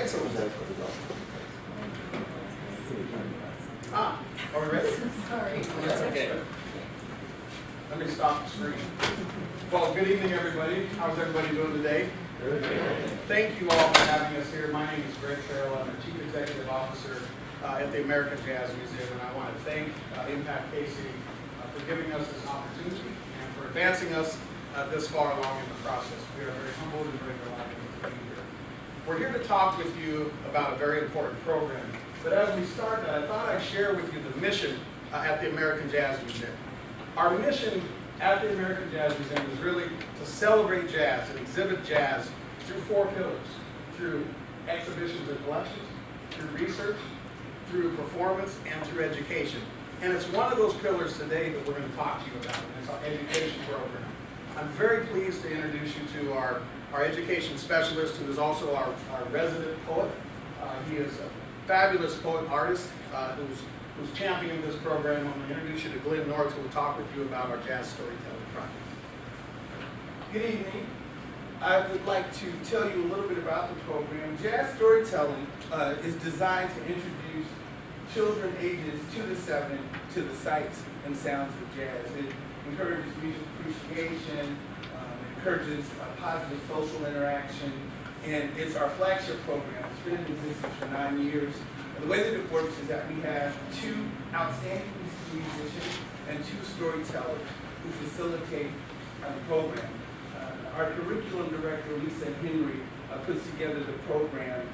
Excellent. Are we ready? Sorry. That's okay. Let me stop the screen. Well, good evening, everybody. How's everybody doing today? Thank you all for having us here. My name is Greg Farrell. I'm the Chief Executive Officer at the American Jazz Museum, and I want to thank ImpactKC for giving us this opportunity and for advancing us this far along in the process. We are very humbled and very delighted to be here. We're here to talk with you about a very important program. But as we start that, I thought I'd share with you the mission at the American Jazz Museum. Our mission at the American Jazz Museum is really to celebrate jazz and exhibit jazz through four pillars: through exhibitions and collections, through research, through performance, and through education. And it's one of those pillars today that we're going to talk to you about, and it's our education program. I'm very pleased to introduce you to our education specialist, who is also our resident poet. He is a fabulous poet and artist who's championing this program. I'm going to introduce you to Glenn North, who will talk with you about our jazz storytelling project. Good evening. I would like to tell you a little bit about the program. Jazz storytelling is designed to introduce children ages 2 to 7 to the sights and sounds of jazz. It encourages music appreciation, encourages positive social interaction, and it's our flagship program. It's been in existence for 9 years. The way that it works is that we have 2 outstanding musicians and 2 storytellers who facilitate the program. Our curriculum director, Lisa Henry, puts together the program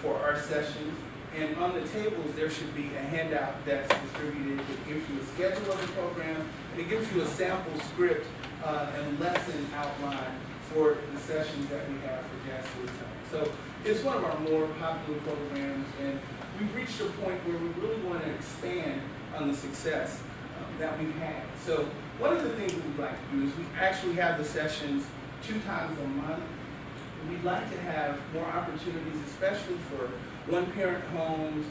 for our sessions. And on the tables, there should be a handout that's distributed. It gives you a schedule of the program, and it gives you a sample script and lesson outline for the sessions that we have for jazz storytelling. So it's one of our more popular programs, and we've reached a point where we really want to expand on the success that we've had. So one of the things that we'd like to do is we actually have the sessions 2 times a month. We'd like to have more opportunities, especially for one-parent homes,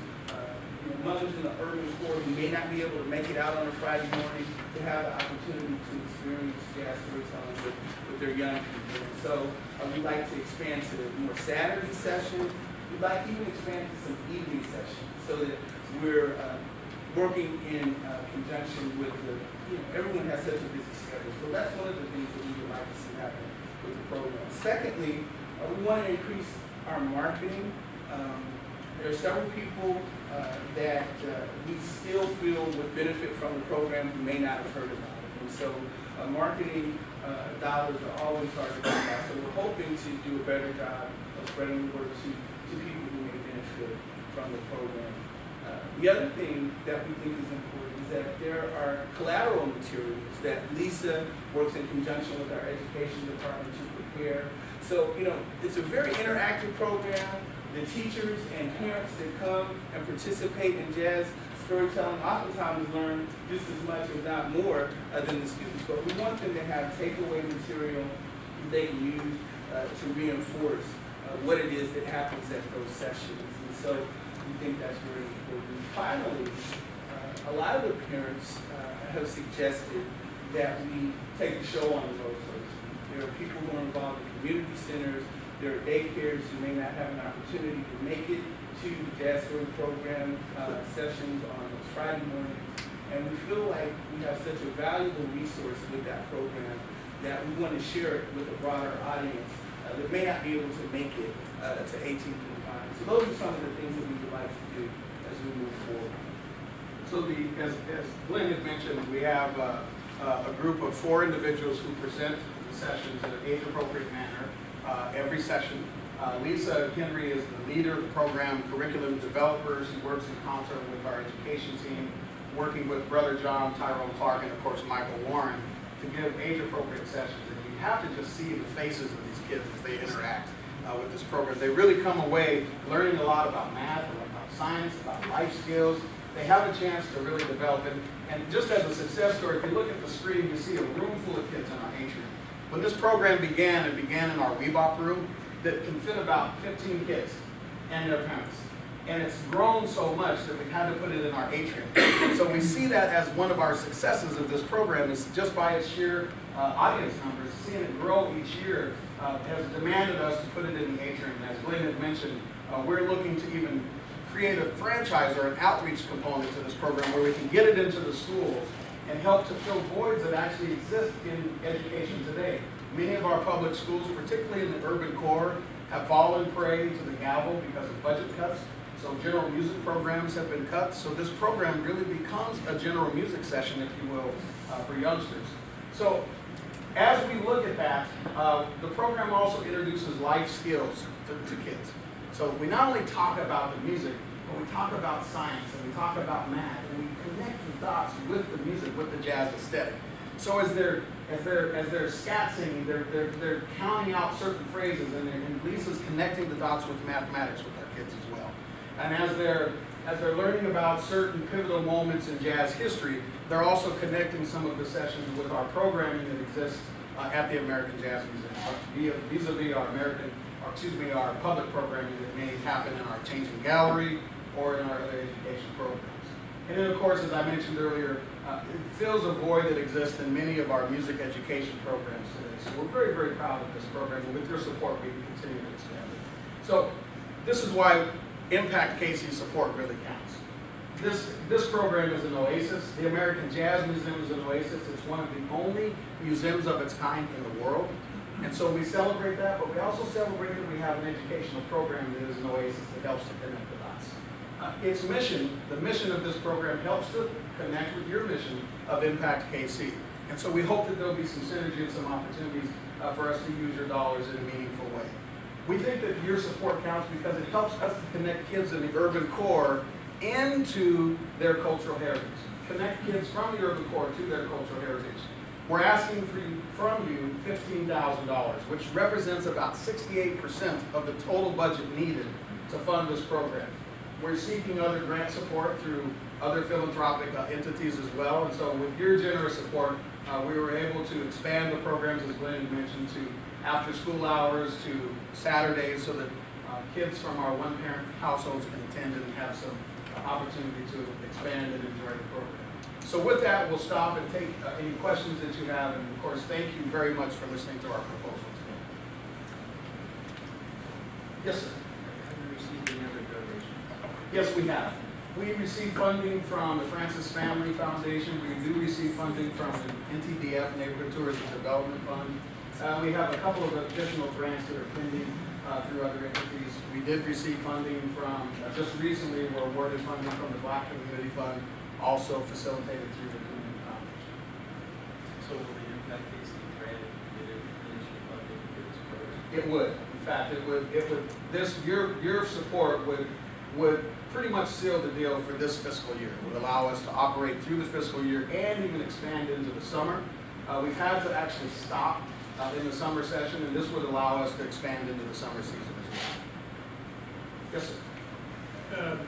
mothers in the urban core who may not be able to make it out on a Friday morning, to have the opportunity to experience jazz storytelling with their young people. And so we'd like to expand to more Saturday sessions. We'd like to even expand to some evening sessions, so that we're working in conjunction with everyone has such a busy schedule. So that's one of the things that we would like to see happen with the program. Secondly, we want to increase our marketing. There are several people that we still feel would benefit from the program who may not have heard about it. And so marketing dollars are always hard to come by. So we're hoping to do a better job of spreading the word to people who may benefit from the program. The other thing that we think is important is that there are collateral materials that Lisa works in conjunction with our education department to prepare. So, it's a very interactive program. The teachers and parents that come and participate in jazz storytelling oftentimes learn just as much, if not more, than the students. But we want them to have takeaway material they can use to reinforce what it is that happens at those sessions. And so we think that's very important. Finally, a lot of the parents have suggested that we take the show on the road, so to speak. There are people who are involved in community centers. There are daycares who may not have an opportunity to make it to the jazz story program sessions on those Friday mornings. And we feel like we have such a valuable resource with that program that we want to share it with a broader audience that may not be able to make it to 1825. So those are some of the things that we would like to do as we move forward. So as Glenn had mentioned, we have a group of 4 individuals who present the sessions in an age-appropriate manner every session. Lisa Henry is the leader of the program, curriculum developers. She works in concert with our education team, working with Brother John, Tyrone Clark, and of course Michael Warren, to give age-appropriate sessions. And you have to just see the faces of these kids as they interact with this program. They really come away learning a lot about math, about science, about life skills. They have a chance to really develop it. And just as a success story, if you look at the screen, you see a room full of kids in our atrium. When this program began, it began in our Weebop room that can fit about 15 kids and their parents. And it's grown so much that we've had to put it in our atrium. And so we see that as one of our successes of this program is just by its sheer audience numbers, seeing it grow each year has demanded us to put it in the atrium. And as Glenn had mentioned, we're looking to even create a franchise or an outreach component to this program where we can get it into the schools and help to fill voids that actually exist in education today. Many of our public schools, particularly in the urban core, have fallen prey to the gavel because of budget cuts. So general music programs have been cut. So this program really becomes a general music session, if you will, for youngsters. So as we look at that, the program also introduces life skills to kids. So we not only talk about the music, but we talk about science and we talk about math and we connect the dots with the music, with the jazz aesthetic. So as they're scat singing, they're counting out certain phrases, and Lisa's connecting the dots with mathematics with our kids as well. And as they're learning about certain pivotal moments in jazz history, they're also connecting some of the sessions with our programming that exists at the American Jazz Museum, vis-a-vis our public programming that may happen in our Changing Gallery or in our other education programs. And then, of course, as I mentioned earlier, it fills a void that exists in many of our music education programs today. So we're very, very proud of this program, and with your support, we can continue to expand it. So this is why ImpactKC support really counts. This program is an oasis. The American Jazz Museum is an oasis. It's one of the only museums of its kind in the world. And so we celebrate that, but we also celebrate that we have an educational program that is an oasis that helps to connect the dots. Its mission, the mission of this program, helps to connect with your mission of ImpactKC. And so we hope that there will be some synergy and some opportunities for us to use your dollars in a meaningful way. We think that your support counts because it helps us to connect kids in the urban core into their cultural heritage. Connect kids from the urban core to their cultural heritage. We're asking from you $15,000, which represents about 68% of the total budget needed to fund this program. We're seeking other grant support through other philanthropic entities as well, and so with your generous support, we were able to expand the programs, as Glenn had mentioned, to after school hours, to Saturdays, so that kids from our one-parent households can attend and have some opportunity to expand and enjoy the program. So with that, we'll stop and take any questions that you have, and of course, thank you very much for listening to our proposal today. Yes, sir. Have you received any other donations? Yes, we have. We receive funding from the Francis Family Foundation. We do receive funding from the NTDF, Neighborhood Tourism Development Fund. We have a couple of additional grants that are pending through other entities. We did receive funding from, just recently, we're awarded funding from the Black Community Fund, also facilitated through the Community Foundation. So will the ImpactKC grant get initial funding for this program? It would. In fact, it would. Your support would pretty much seal the deal for this fiscal year. It would allow us to operate through the fiscal year and even expand into the summer. We've had to actually stop in the summer session, and this would allow us to expand into the summer season as well. Yes, sir.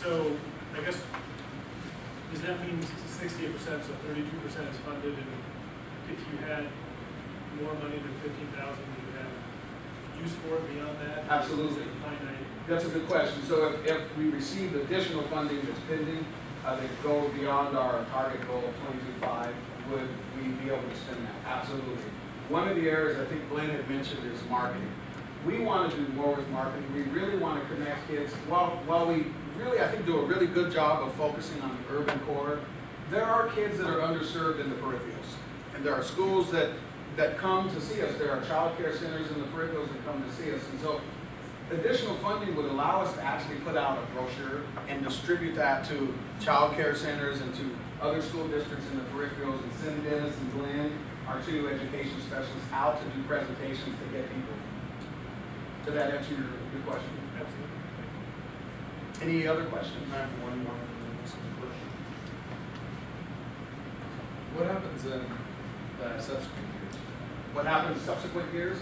So I guess, does that mean 68%, so 32% is funded, and if you had more money than $15,000, you would have use for it beyond that? Absolutely. Is it finite? That's a good question. So if we received additional funding that's pending, that go beyond our target goal of 22.5, would we be able to spend that? Absolutely. One of the areas I think Glenn had mentioned is marketing. We want to do more with marketing. We really want to connect kids. While we really, I think, do a really good job of focusing on the urban core, there are kids that are underserved in the peripherals. And there are schools that come to see us. There are child care centers in the peripherals that come to see us. And so additional funding would allow us to actually put out a brochure and distribute that to child care centers and to other school districts in the peripherals, and send Dennis and Glenn, our two education specialists, out to do presentations to get people. Did that answer your question? Absolutely. Any other questions? I have one more question. What happens in subsequent years? What happens in subsequent years?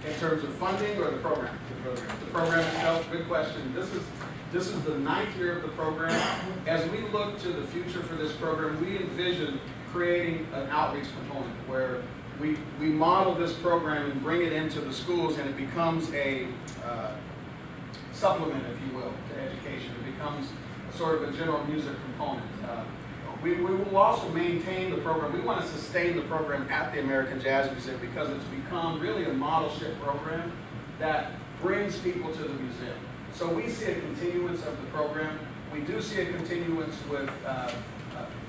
In terms of funding or the program? The program itself, good question. This is the 9th year of the program. As we look to the future for this program, we envision creating an outreach component where we model this program and bring it into the schools, and it becomes a supplement, if you will, to education. It becomes sort of a general music component. We will also maintain the program. We want to sustain the program at the American Jazz Museum because it's become really a modelship program that brings people to the museum. So we see a continuance of the program. We do see a continuance with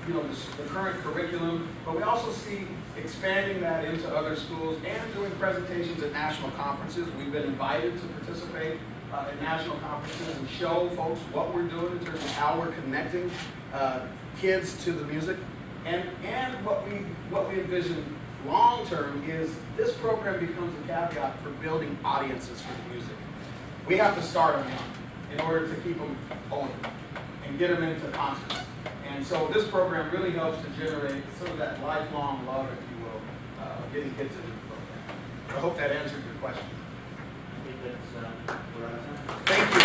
the current curriculum, but we also see expanding that into other schools and doing presentations at national conferences. We've been invited to participate at national conferences and show folks what we're doing in terms of how we're connecting kids to the music. And what we envision long term is this program becomes a caveat for building audiences for the music. We have to start them young in order to keep them open and get them into concerts. And so this program really helps to generate some of that lifelong love, if you will, getting kids into the program. I hope that answered your question. I think that's, we're out of time. Thank you.